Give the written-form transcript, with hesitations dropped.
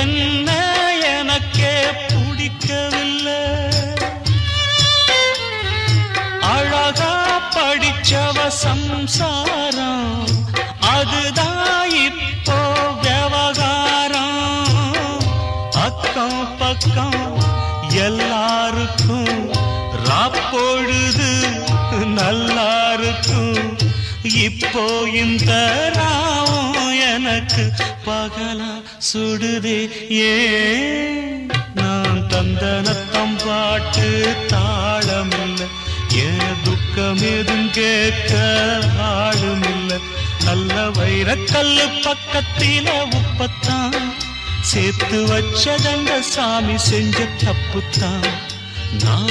என்ன எனக்கே பிடிக்கவில்லை. அழகா படிச்சவ சம்சாரம் அதுதான் இப்போ விவகாரம். அக்கம் பக்கம் எல்லாருக்கும் ராப்பொழுது நல்லா இருக்கும். இப்போ இந்த ராவும் எனக்கு பகலா சுடுதே. ஏன் நான் தந்தனத்தம் பாட்டு தாளமில்லை, ஏன் துக்கம் எதுவும் கேட்க ஆளுமில்லை. நல்ல வைரக்கல்லு பக்கத்தில உப்பத்தான் சேர்த்து வச்சதங்க சாமி செஞ்ச தப்புத்தான். நான்